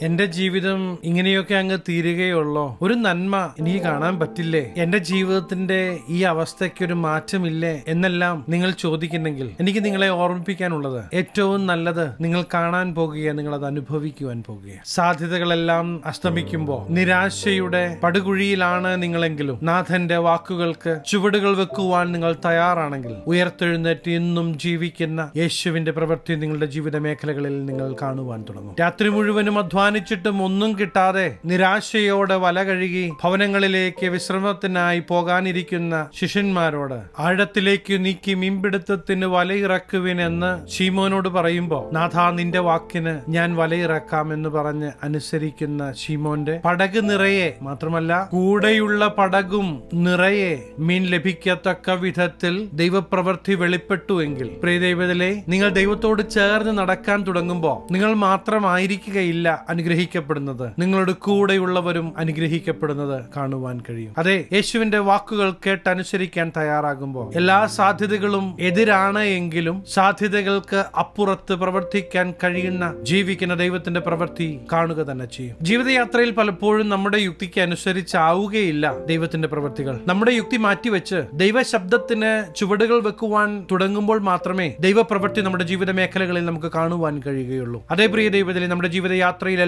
എന്റെ ജീവിതം ഇങ്ങനെയൊക്കെ അങ്ങ് തീരുകയുള്ളോ? ഒരു നന്മ എനിക്ക് കാണാൻ പറ്റില്ലേ? എന്റെ ജീവിതത്തിന്റെ ഈ അവസ്ഥയ്ക്കൊരു മാറ്റമില്ലേ എന്നെല്ലാം നിങ്ങൾ ചോദിക്കുന്നെങ്കിൽ എനിക്ക് നിങ്ങളെ ഓർമ്മിപ്പിക്കാനുള്ളത്, ഏറ്റവും നല്ലത് നിങ്ങൾ കാണാൻ പോകുക, നിങ്ങൾ അത് അനുഭവിക്കുവാൻ പോകുക. സാധ്യതകളെല്ലാം അസ്തമിക്കുമ്പോൾ നിരാശയുടെ പടുകുഴിയിലാണ് നിങ്ങളെങ്കിലും നാഥന്റെ വാക്കുകൾക്ക് ചുവടുകൾ വെക്കുവാൻ നിങ്ങൾ തയ്യാറാണെങ്കിൽ ഉയർത്തെഴുന്നേറ്റ് ഇന്നും ജീവിക്കുന്ന യേശുവിന്റെ പ്രവൃത്തി നിങ്ങളുടെ ജീവിത മേഖലകളിൽ നിങ്ങൾ കാണുവാൻ തുടങ്ങും. രാത്രി മുഴുവനും അധ്വാനിച്ചിട്ടും ഒന്നും കിട്ടാതെ നിരാശയോടെ വല കഴുകി ഭവനങ്ങളിലേക്ക് വിശ്രമത്തിനായി പോകാനിരിക്കുന്ന ശിഷ്യന്മാരോട് ആഴത്തിലേക്ക് നീക്കി മീൻപിടുത്തത്തിന് വലയിറക്കുവിനെന്ന് ശീമോനോട് പറയുമ്പോ, നാഥാ നിന്റെ വാക്കിന് ഞാൻ വലയിറക്കാം എന്ന് പറഞ്ഞ് അനുസരിക്കുന്ന ശീമോന്റെ പടക് നിറയെ, മാത്രമല്ല കൂടെയുള്ള പടകും നിറയെ മീൻ ലഭിക്കത്തക്ക വിധത്തിൽ ദൈവപ്രവൃത്തി വെളിപ്പെട്ടുവെങ്കിൽ, പ്രിയദൈവത്തിലെ, നിങ്ങൾ ദൈവത്തോട് ചേർന്ന് നടക്കാൻ തുടങ്ങുമ്പോൾ നിങ്ങൾ മാത്രമായിരിക്കുകയില്ല അനുഗ്രഹിക്കപ്പെടുന്നത്, നിങ്ങളുടെ കൂടെയുള്ളവരും അനുഗ്രഹിക്കപ്പെടുന്നത് കാണുവാൻ കഴിയും. അതെ, യേശുവിന്റെ വാക്കുകൾ കേട്ടനുസരിക്കാൻ തയ്യാറാകുമ്പോൾ എല്ലാ സാധ്യതകളും എതിരാണ് എങ്കിലും സാധ്യതകൾക്ക് അപ്പുറത്ത് പ്രവർത്തിക്കാൻ കഴിയുന്ന ജീവിക്കുന്ന ദൈവത്തിന്റെ പ്രവൃത്തി കാണുക തന്നെ ചെയ്യും. ജീവിതയാത്രയിൽ പലപ്പോഴും നമ്മുടെ യുക്തിക്ക് അനുസരിച്ചാവുകയില്ല ദൈവത്തിന്റെ പ്രവൃത്തികൾ. നമ്മുടെ യുക്തി മാറ്റിവെച്ച് ദൈവശബ്ദത്തിന് ചുവടുകൾ വെക്കുവാൻ തുടങ്ങുമ്പോൾ മാത്രമേ ദൈവപ്രവൃത്തി നമ്മുടെ ജീവിത മേഖലകളിൽ നമുക്ക് കാണുവാൻ കഴിയുകയുള്ളൂ. അതേ പ്രിയ ദൈവത്തിലെ, നമ്മുടെ ജീവിതയാത്രയിലെല്ലാം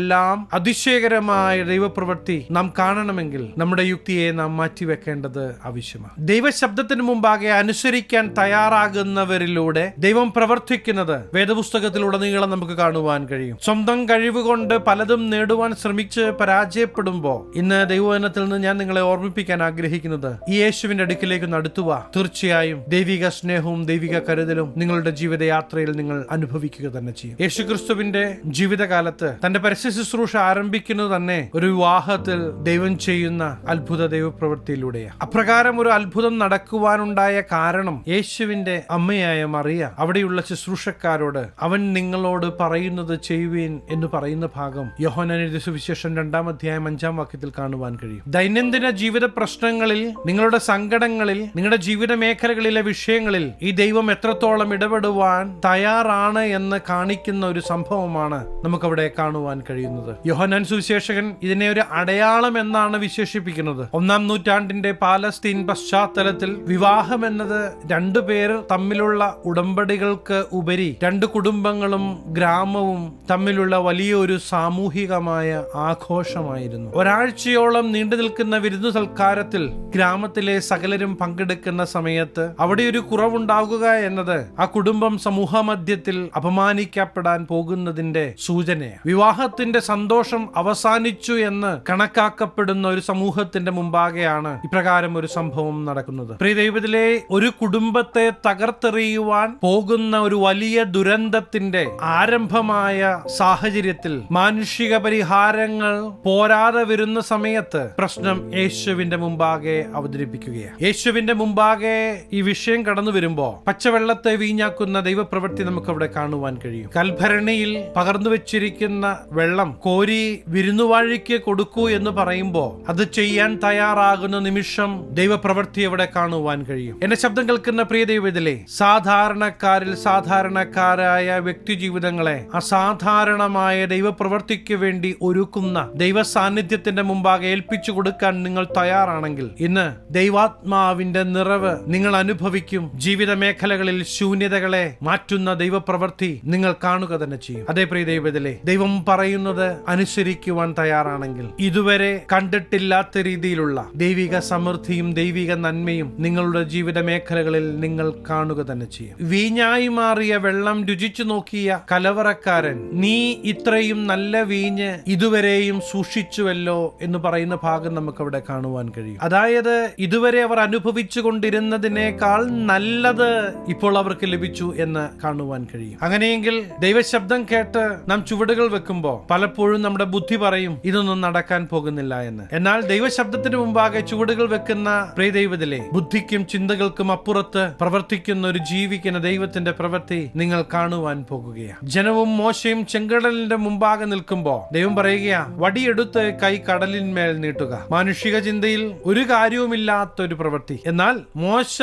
അതിശയകരമായ ദൈവപ്രവൃത്തി നാം കാണണമെങ്കിൽ നമ്മുടെ യുക്തിയെ നാം മാറ്റിവെക്കേണ്ടത് ആവശ്യമാണ്. ദൈവശബ്ദത്തിന് മുമ്പാകെ അനുസരിക്കാൻ തയ്യാറാകുന്നവരിലൂടെ ദൈവം പ്രവർത്തിക്കുന്നത് വേദപുസ്തകത്തിലുടനീളം നമുക്ക് കാണുവാൻ കഴിയും. സ്വന്തം കഴിവുകൊണ്ട് പലതും നേടുവാൻ ശ്രമിച്ച് പരാജയപ്പെടുമ്പോ ഇന്ന് ദൈവവചനത്തിൽ നിന്ന് ഞാൻ നിങ്ങളെ ഓർമ്മിപ്പിക്കാൻ ആഗ്രഹിക്കുന്നത്, ഈ യേശുവിന്റെ അടുക്കിലേക്ക് നടത്തുക. തീർച്ചയായും ദൈവിക സ്നേഹവും ദൈവിക കരുതലും നിങ്ങളുടെ ജീവിതയാത്രയിൽ നിങ്ങൾ അനുഭവിക്കുക തന്നെ ചെയ്യും. യേശുക്രിസ്തുവിന്റെ ജീവിതകാലത്ത് തന്റെ പരസ്യ ശുശ്രൂഷ ആരംഭിക്കുന്നത് തന്നെ ഒരു വിവാഹത്തിൽ ദൈവം ചെയ്യുന്ന അത്ഭുത ദൈവപ്രവൃത്തിയിലൂടെയാണ്. അപ്രകാരം ഒരു അത്ഭുതം നടക്കുവാനുണ്ടായ കാരണം യേശുവിന്റെ അമ്മയായ മറിയ അവിടെയുള്ള ശുശ്രൂഷക്കാരോട് അവൻ നിങ്ങളോട് പറയുന്നത് ചെയ്യുവീൻ എന്ന് പറയുന്ന ഭാഗം യോഹന്നാൻ എഴുതിയ സുവിശേഷം 2-ാം അധ്യായം 5-ാം വാക്യത്തിൽ കാണുവാൻ കഴിയും. ദൈനംദിന ജീവിത പ്രശ്നങ്ങളിൽ, നിങ്ങളുടെ സങ്കടങ്ങളിൽ, നിങ്ങളുടെ ജീവിത മേഖലകളിലെ വിഷയങ്ങളിൽ ഈ ദൈവം എത്രത്തോളം ഇടപെടുവാൻ തയ്യാറാണ് എന്ന് കാണിക്കുന്ന ഒരു സംഭവമാണ് നമുക്കവിടെ കാണുവാൻ കഴിയുന്നത്. യോഹന്നാൻ സുവിശേഷകൻ ഇതിനെ ഒരു അടയാളം എന്നാണ് വിശേഷിപ്പിക്കുന്നത്. 1-ാം നൂറ്റാണ്ടിന്റെ പാലസ്തീൻ പശ്ചാത്തലത്തിൽ വിവാഹം എന്നത് രണ്ടുപേർ തമ്മിലുള്ള ഉടമ്പടികൾക്ക് ഉപരി രണ്ട് കുടുംബങ്ങളും ഗ്രാമവും തമ്മിലുള്ള വലിയൊരു സാമൂഹികമായ ആഘോഷമായിരുന്നു. ഒരാഴ്ചയോളം നീണ്ടു നിൽക്കുന്ന വിരുന്നു സൽക്കാരത്തിൽ ഗ്രാമത്തിലെ സകലരും പങ്കെടുക്കുന്ന സമയത്ത് അവിടെ ഒരു കുറവുണ്ടാകുക എന്നത് ആ കുടുംബം സമൂഹ മധ്യത്തിൽ അപമാനിക്കപ്പെടാൻ പോകുന്നതിന്റെ സൂചനയാണ്. വിവാഹത്തിന്റെ സന്തോഷം അവസാനിച്ചു എന്ന് കണക്കാക്കപ്പെടുന്ന ഒരു സമൂഹത്തിന്റെ മുമ്പാകെയാണ് ഇപ്രകാരം ഒരു സംഭവം നടക്കുന്നത്. പ്രിയ ദൈവത്തിലെ, ഒരു കുടുംബത്തെ തകർത്തെറിയുവാൻ പോകുന്ന ഒരു വലിയ ദുരന്തത്തിന്റെ ആരംഭമായ സാഹചര്യത്തിൽ മാനുഷിക പരിഹാരങ്ങൾ പോരാതെ വരുന്ന സമയത്ത് പ്രശ്നം യേശുവിന്റെ മുമ്പാകെ അവതരിപ്പിക്കുകയാണ്. യേശുവിന്റെ മുമ്പാകെ ഈ വിഷയം കടന്നു വരുമ്പോ പച്ചവെള്ളത്തെ വീഞ്ഞാക്കുന്ന ദൈവപ്രവൃത്തി നമുക്ക് അവിടെ കാണുവാൻ കഴിയും. കൽഭരണിയിൽ പകർന്നു വെച്ചിരിക്കുന്ന വെള്ളം കോരി വിരുന്നുവാഴിക്ക് കൊടുക്കൂ എന്ന് പറയുമ്പോ അത് ചെയ്യാൻ തയ്യാറാകുന്ന നിമിഷം ദൈവപ്രവൃത്തി അവിടെ കാണുവാൻ കഴിയും. എന്റെ ശബ്ദം കേൾക്കുന്ന പ്രിയ ദൈവത്തിലെ, സാധാരണക്കാരിൽ സാധാരണക്കാരായ വ്യക്തി ജീവിതങ്ങളെ അസാധാരണമായ ദൈവപ്രവൃത്തിക്ക് വേണ്ടി ഒരുക്കുന്ന ദൈവ സാന്നിധ്യത്തിന്റെ മുമ്പാകെ ഏൽപ്പിച്ചു കൊടുക്കാൻ നിങ്ങൾ തയ്യാറാണെങ്കിൽ ഇന്ന് ദൈവാത്മാവിന്റെ നിറവ് നിങ്ങൾ അനുഭവിക്കും. ജീവിത മേഖലകളിൽ ശൂന്യതകളെ മാറ്റുന്ന ദൈവപ്രവൃത്തി നിങ്ങൾ കാണുക തന്നെ ചെയ്യും. അതേ പ്രിയ ദൈവത്തിലെ, ദൈവം പറയുന്നത് അനുസരിക്കുവാൻ തയ്യാറാണെങ്കിൽ ഇതുവരെ കണ്ടിട്ടില്ലാത്ത രീതിയിലുള്ള ദൈവിക സമൃദ്ധിയും ദൈവിക നന്മയും നിങ്ങളുടെ ജീവിത മേഖലകളിൽ നിങ്ങൾ കാണുക തന്നെ ചെയ്യും. വീഞ്ഞായി മാറിയ വെള്ളം രുചിച്ചു നോക്കിയ കലവറക്കാരൻ, നീ ഇത്രയും നല്ല വീഞ്ഞ് ഇതുവരെയും സൂക്ഷിച്ചുവല്ലോ എന്ന് പറയുന്ന ഭാഗം നമുക്ക് അവിടെ കാണുവാൻ കഴിയും. അതായത് ഇതുവരെ അവർ അനുഭവിച്ചു കൊണ്ടിരുന്നതിനേക്കാൾ നല്ലത് ഇപ്പോൾ അവർക്ക് ലഭിച്ചു എന്ന് കാണുവാൻ കഴിയും. അങ്ങനെയെങ്കിൽ ദൈവശബ്ദം കേട്ട് നാം ചുവടുകൾ വെക്കുമ്പോ പലപ്പോഴും നമ്മുടെ ബുദ്ധി പറയും ഇതൊന്നും നടക്കാൻ പോകുന്നില്ല എന്ന്. എന്നാൽ ദൈവശബ്ദത്തിന് മുമ്പാകെ ചുവടുകൾ വെക്കുന്ന പ്രിയ ദൈവത്തിലെ, ബുദ്ധിക്കും ചിന്തകൾക്കും അപ്പുറത്ത് പ്രവർത്തിക്കുന്ന ഒരു ജീവിക്കുന്ന ദൈവത്തിന്റെ പ്രവൃത്തി നിങ്ങൾ കാണുവാൻ പോകുകയാണ്. ജനവും മോശയും ചെങ്കടലിന്റെ മുമ്പാകെ നിൽക്കുമ്പോ ദൈവം പറയുകയാ, വടിയെടുത്ത് കൈ കടലിന്മേൽ നീട്ടുക. മാനുഷിക ചിന്തയിൽ ഒരു കാര്യവുമില്ലാത്ത ഒരു പ്രവൃത്തി. എന്നാൽ മോശ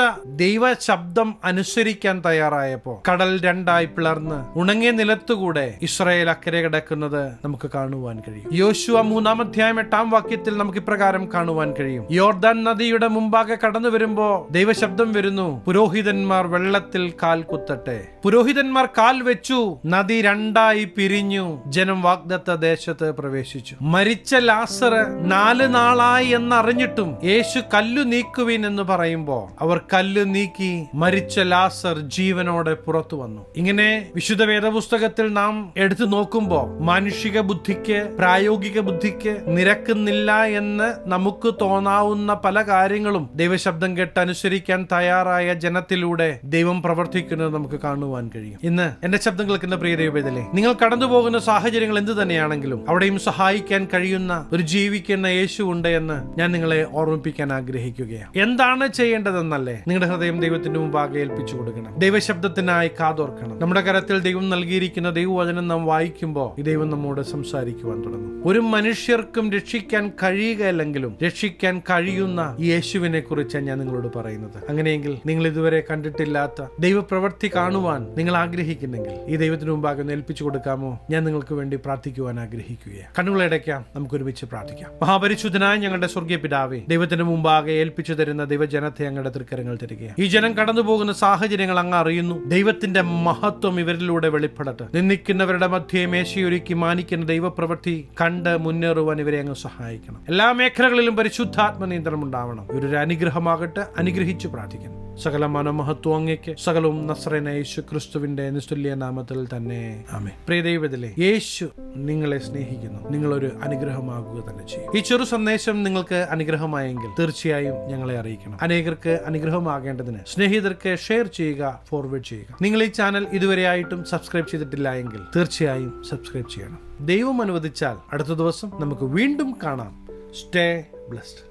ദൈവ ശബ്ദം അനുസരിക്കാൻ തയ്യാറായപ്പോ കടൽ രണ്ടായി പിളർന്ന് ഉണങ്ങിയ നിലത്തുകൂടെ ഇസ്രായേൽ അക്കരെ കിടക്കുന്നത് നമുക്ക് കാണുവാൻ കഴിയും. യോശുവ 3:8 നമുക്ക് ഇപ്രകാരം കാണുവാൻ കഴിയും. യോർദാൻ നദിയുടെ മുമ്പാകെ കടന്നു വരുമ്പോ ദൈവശബ്ദം വരുന്നു, പുരോഹിതന്മാർ വെള്ളത്തിൽ കാൽ കുത്തട്ടെ. പുരോഹിതന്മാർ കാൽ വെച്ചു, നദി രണ്ടായി പിരിഞ്ഞു, ജനം വാഗ്ദത്ത ദേശത്ത് പ്രവേശിച്ചു. മരിച്ച ലാസർ 4 നാളായി എന്നറിഞ്ഞിട്ടും യേശു കല്ലു നീക്കുവിൻ എന്ന് പറയുമ്പോ അവർ കല്ല് നീക്കി, മരിച്ച ലാസർ ജീവനോടെ പുറത്തു വന്നു. ഇങ്ങനെ വിശുദ്ധ വേദപുസ്തകത്തിൽ നാം എടുത്തു നോക്കുമ്പോ മാനുഷിക ബുദ്ധിക്ക്, പ്രായോഗിക ബുദ്ധിക്ക് നിരക്കുന്നില്ല എന്ന് നമുക്ക് തോന്നാവുന്ന പല കാര്യങ്ങളും ദൈവശബ്ദം കേട്ട് അനുസരിക്കാൻ തയ്യാറായ ജനത്തിലൂടെ ദൈവം പ്രവർത്തിക്കുന്നത് നമുക്ക് കാണുവാൻ കഴിയും. ഇന്ന് എന്റെ ശബ്ദം കേൾക്കുന്ന പ്രിയ ദൈവവേദലേ, നിങ്ങൾ കടന്നു പോകുന്ന സാഹചര്യങ്ങൾ എന്ത് തന്നെയാണെങ്കിലും അവിടെയും സഹായിക്കാൻ കഴിയുന്ന ഒരു ജീവിക്കുന്ന യേശു ഉണ്ട് എന്ന് ഞാൻ നിങ്ങളെ ഓർമ്മിപ്പിക്കാൻ ആഗ്രഹിക്കുകയാണ്. എന്താണ് ചെയ്യേണ്ടതെന്നല്ലേ? നിങ്ങളുടെ ഹൃദയം ദൈവത്തിന്റെ മുമ്പാകെ ഏൽപ്പിച്ചു കൊടുക്കണം. ദൈവശബ്ദത്തിനായി കാതോർക്കണം. നമ്മുടെ കരത്തിൽ ദൈവം നൽകിയിരിക്കുന്ന ദൈവവചനം നാം വായിക്കുമ്പോൾ ഈ ദൈവം നമ്മോട് സംസാരിക്കുവാൻ തുടങ്ങും. ഒരു മനുഷ്യർക്കും രക്ഷിക്കാൻ കഴിയുകയല്ലെങ്കിലും രക്ഷിക്കാൻ കഴിയുന്ന യേശുവിനെ കുറിച്ചാണ് ഞാൻ നിങ്ങളോട് പറയുന്നത്. അങ്ങനെയെങ്കിൽ നിങ്ങൾ ഇതുവരെ കണ്ടിട്ടില്ലാത്ത ദൈവപ്രവൃത്തി കാണുവാൻ നിങ്ങൾ ആഗ്രഹിക്കുന്നെങ്കിൽ ഈ ദൈവത്തിന് മുമ്പാകെ ഏൽപ്പിച്ചു കൊടുക്കാമോ? ഞാൻ നിങ്ങൾക്ക് വേണ്ടി പ്രാർത്ഥിക്കുവാൻ ആഗ്രഹിക്കുകയാണ്. കണ്ണുകളടയ്ക്കാം, നമുക്ക് ഒരുമിച്ച് പ്രാർത്ഥിക്കാം. മഹാപരിശുദ്ധനായ ഞങ്ങളുടെ സ്വർഗീയ പിതാവേ, ദൈവത്തിന് മുമ്പാകെ ഏൽപ്പിച്ചു തരുന്ന ദൈവജനത്തെ അങ്ങയുടെ തൃക്കരങ്ങൾ തരികയാണ്. ഈ ജനം കടന്നു പോകുന്ന സാഹചര്യങ്ങൾ അങ്ങ് അറിയുന്നു. ദൈവത്തിന്റെ മഹത്വം ഇവരിലൂടെ വെളിപ്പെടട്ടെ. നിന്ദിക്കുന്നവരുടെ മധ്യേ മേശയൊരുക്കി മാനിക്കുന്ന ദൈവപ്രവൃത്തി കണ്ട് മുന്നേറുവാൻ ഇവരെ അങ്ങ് സഹായിക്കണം. എല്ലാ മേഖലകളിലും പരിശുദ്ധാത്മ നിയന്ത്രണം ഉണ്ടാവണം. ഇവരൊരു അനുഗ്രഹമാകട്ടെ. അനുഗ്രഹിച്ചു പ്രാർത്ഥിക്കുന്നു. സകല മനമഹത്വം അങ്ങേക്ക്, സകലവും നസ്രേനായ യേശു ക്രിസ്തുവിന്റെ നിസ്തുല്യ നാമത്തിൽ തന്നെ ആമേൻ. പ്രിയ ദൈവത്തിലെ യേശു നിങ്ങളെ സ്നേഹിക്കുന്നു. നിങ്ങളൊരു അനുഗ്രഹമാകുക തന്നെ ചെയ്യും. ഈ ചെറു സന്ദേശം നിങ്ങൾക്ക് അനുഗ്രഹമായെങ്കിൽ തീർച്ചയായും ഞങ്ങളെ അറിയിക്കണം. അനേകർക്ക് അനുഗ്രഹമാകേണ്ടതിന് സ്നേഹിതർക്ക് ഷെയർ ചെയ്യുക, ഫോർവേഡ് ചെയ്യുക. നിങ്ങൾ ഈ ചാനൽ ഇതുവരെയായിട്ടും സബ്സ്ക്രൈബ് ചെയ്തിട്ടില്ല എങ്കിൽ തീർച്ചയായും സബ്സ്ക്രൈബ് ചെയ്യണം. ദൈവം അനുവദിച്ചാൽ അടുത്ത ദിവസം നമുക്ക് വീണ്ടും കാണാം. Stay blessed.